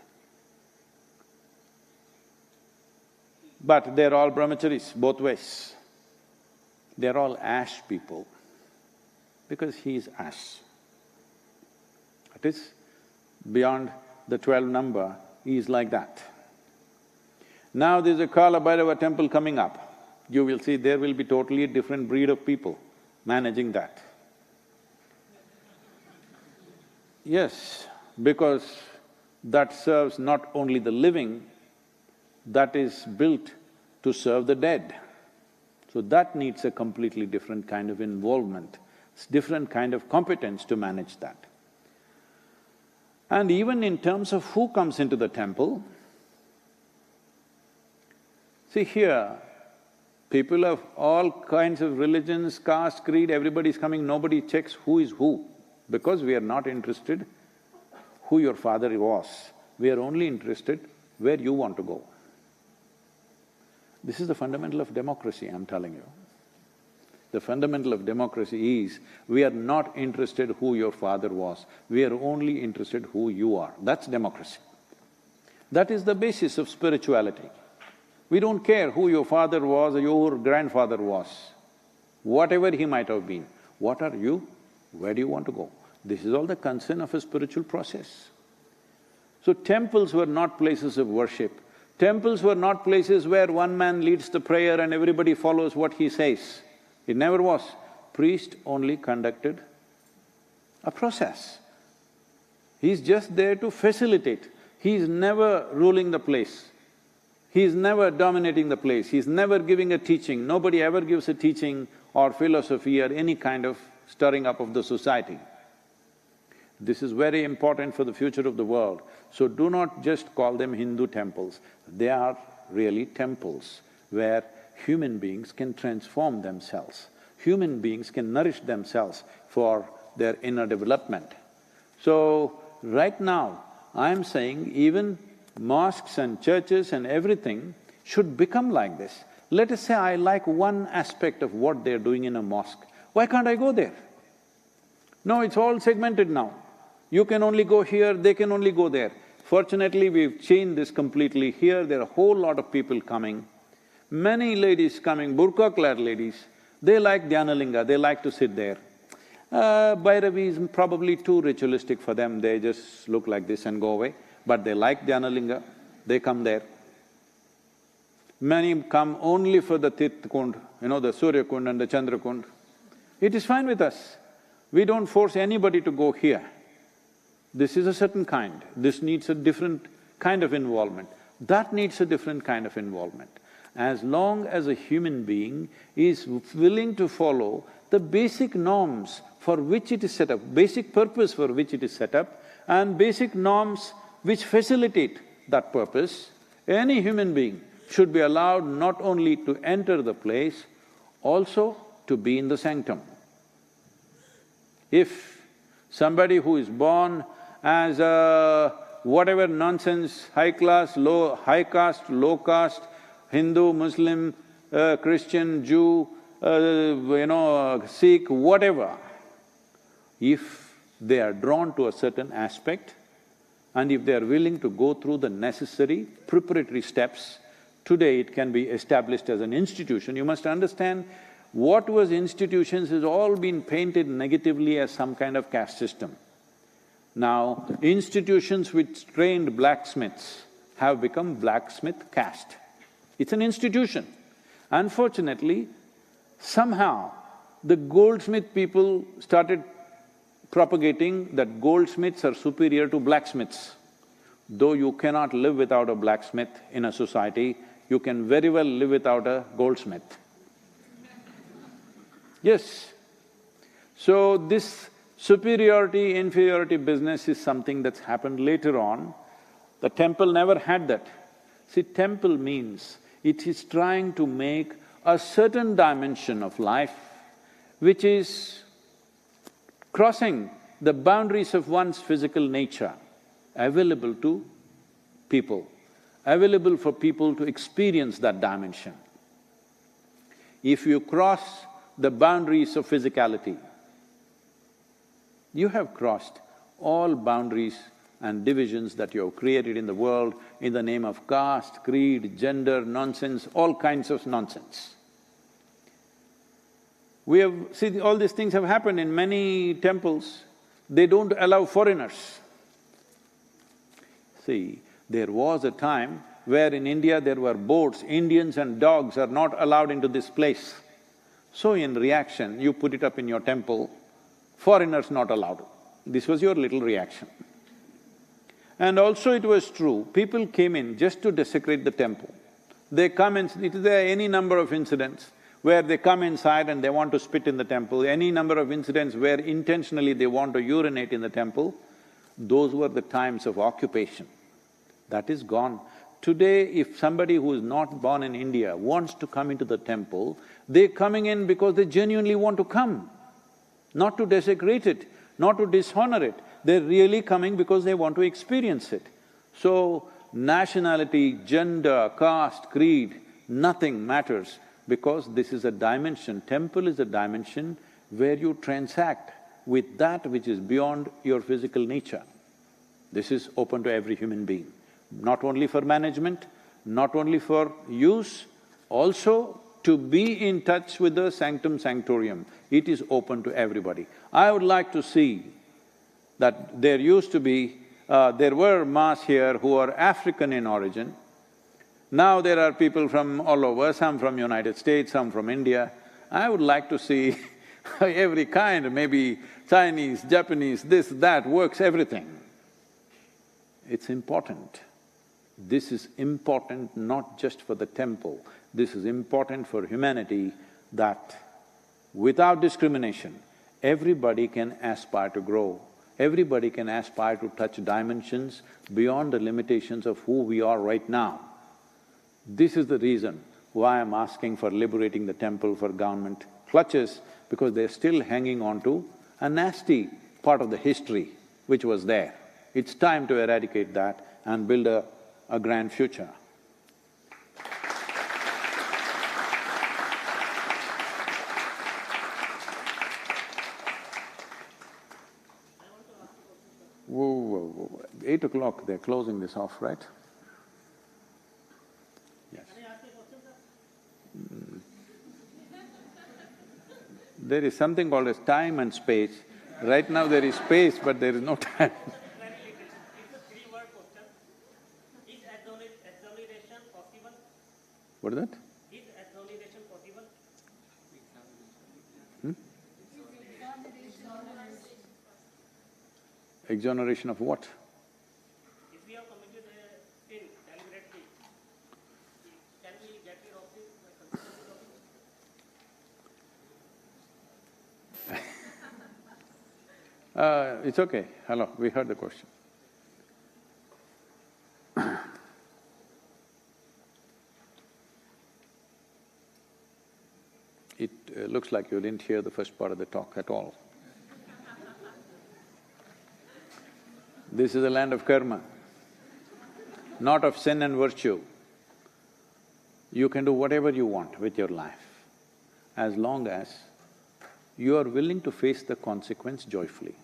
But they're all brahmacharis, both ways. They're all ash people, because he is ash. It is beyond the 12 number, he is like that. Now there's a Kala Bhairava temple coming up. You will see there will be totally a different breed of people managing that. Yes, because that serves not only the living, that is built to serve the dead. So that needs a completely different kind of involvement, different kind of competence to manage that. And even in terms of who comes into the temple, see here, People of all kinds of religions, caste, creed, everybody's coming, nobody checks who is who, because we are not interested who your father was. We are only interested where you want to go. This is the fundamental of democracy, I'm telling you. The fundamental of democracy is, we are not interested who your father was, we are only interested who you are. That's democracy. That is the basis of spirituality. We don't care who your father was or your grandfather was, whatever he might have been. What are you? Where do you want to go? This is all the concern of a spiritual process. So temples were not places of worship. Temples were not places where one man leads the prayer and everybody follows what he says. It never was. Priest only conducted a process. He's just there to facilitate. He's never ruling the place. He's never dominating the place. He's never giving a teaching. Nobody ever gives a teaching or philosophy or any kind of stirring up of the society. This is very important for the future of the world. So do not just call them Hindu temples. They are really temples where human beings can transform themselves. Human beings can nourish themselves for their inner development. So, right now, I'm saying even mosques and churches and everything should become like this. Let us say I like one aspect of what they're doing in a mosque. Why can't I go there? No, it's all segmented now. You can only go here, they can only go there. Fortunately, we've changed this completely. Here, there are a whole lot of people coming. Many ladies coming, burqa-clad ladies, they like Dhyanalinga, they like to sit there. Bhairavi is probably too ritualistic for them, they just look like this and go away. But they like Dhyanalinga, they come there. Many come only for the Tirth Kund, the Surya Kund and the Chandra Kund. It is fine with us. We don't force anybody to go here. This is a certain kind, this needs a different kind of involvement, that needs a different kind of involvement. As long as a human being is willing to follow the basic norms for which it is set up, basic purpose for which it is set up, and basic norms which facilitate that purpose, any human being should be allowed not only to enter the place, also to be in the sanctum. If somebody who is born as a whatever nonsense, high caste, low caste, Hindu, Muslim, Christian, Jew, Sikh, whatever, if they are drawn to a certain aspect and if they are willing to go through the necessary preparatory steps, today it can be established as an institution. You must understand, what was institutions has all been painted negatively as some kind of caste system. Now, institutions which trained blacksmiths have become blacksmith caste. It's an institution. Unfortunately, somehow the goldsmith people started propagating that goldsmiths are superior to blacksmiths. Though you cannot live without a blacksmith in a society, you can very well live without a goldsmith. Yes. So this superiority, inferiority business is something that's happened later on. The temple never had that. See, temple means it is trying to make a certain dimension of life which is crossing the boundaries of one's physical nature, available to people, available for people to experience that dimension. If you cross the boundaries of physicality, you have crossed all boundaries and divisions that you have created in the world in the name of caste, creed, gender, nonsense, all kinds of nonsense. We have… see, all these things have happened in many temples. They don't allow foreigners. See, there was a time where in India there were boards, Indians and dogs are not allowed into this place. So in reaction, you put it up in your temple, foreigners not allowed. This was your little reaction. And also it was true, people came in just to desecrate the temple. They come in… there are any number of incidents where they come inside and they want to spit in the temple, any number of incidents where intentionally they want to urinate in the temple. Those were the times of occupation. That is gone. Today, if somebody who is not born in India wants to come into the temple, they're coming in because they genuinely want to come, not to desecrate it, not to dishonor it. They're really coming because they want to experience it. So, nationality, gender, caste, creed, nothing matters because this is a dimension. Temple is a dimension where you transact with that which is beyond your physical nature. This is open to every human being, not only for management, not only for use, also to be in touch with the sanctum sanctorium. It is open to everybody. I would like to see that there used to be… there were Mas here who are African in origin. Now there are people from all over, some from United States, some from India. I would like to see every kind, maybe Chinese, Japanese, this, that, works, everything. It's important. This is important not just for the temple, this is important for humanity that without discrimination, everybody can aspire to grow. Everybody can aspire to touch dimensions beyond the limitations of who we are right now. This is the reason why I'm asking for liberating the temple for government clutches, because they're still hanging on to a nasty part of the history which was there. It's time to eradicate that and build a grand future. Whoa. 8 o'clock, they're closing this off, right? Yes. There is something called as time and space. Right now there is space, but there is no time.
It's a three-word question. Is exoneration possible?
What is that?
Is exoneration possible?
Exoneration of what?
If we have committed a sin deliberately, can we get rid of this?
It's okay. Hello, we heard the question. It looks like you didn't hear the first part of the talk at all. This is a land of karma, not of sin and virtue. You can do whatever you want with your life, as long as you are willing to face the consequence joyfully.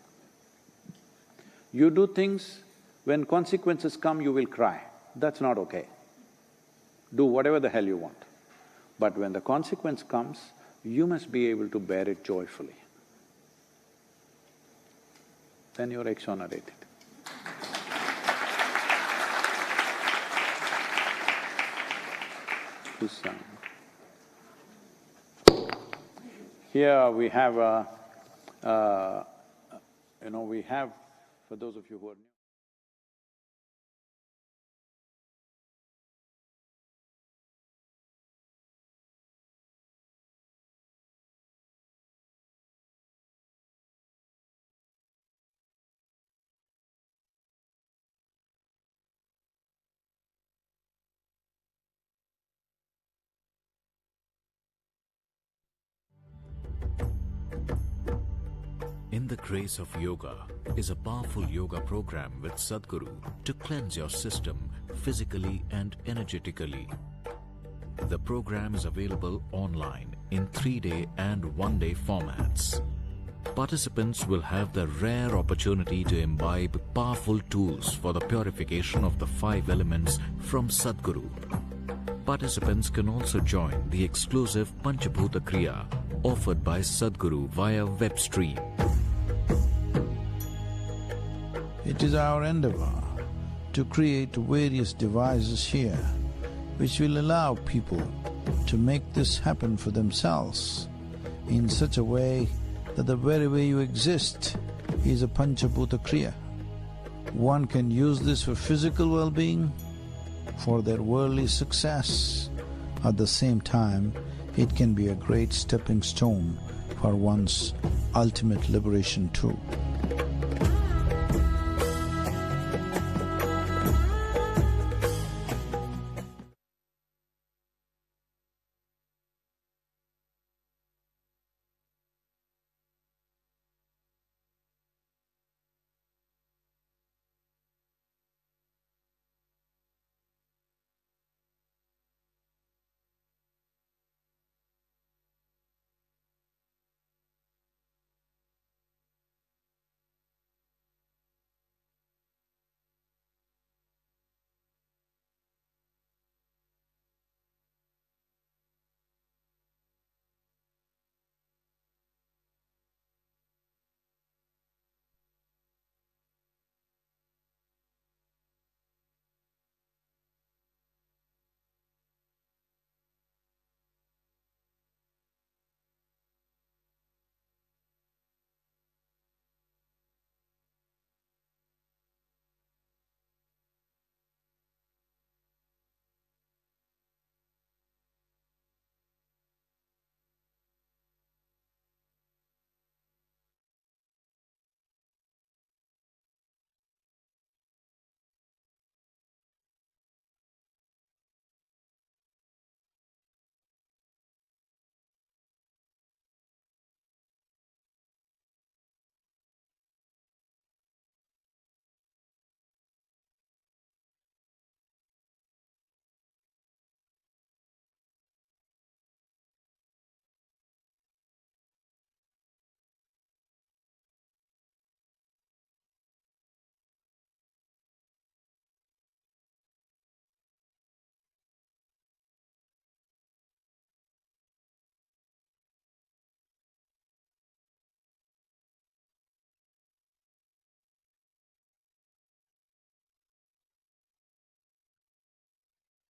You do things, when consequences come, you will cry. That's not okay. Do whatever the hell you want. But when the consequence comes, you must be able to bear it joyfully. Then you're exonerated. Here we have we have, for those of you who are new,
In the Grace of Yoga is a powerful yoga program with Sadhguru to cleanse your system physically and energetically. The program is available online in 3-day and 1-day formats. Participants will have the rare opportunity to imbibe powerful tools for the purification of the 5 elements from Sadhguru. Participants can also join the exclusive Panchabhuta Kriya offered by Sadhguru via web stream.
It is our endeavor to create various devices here which will allow people to make this happen for themselves in such a way that the very way you exist is a Panchabhuta Kriya. One can use this for physical well-being, for their worldly success. At the same time, it can be a great stepping stone for one's ultimate liberation too.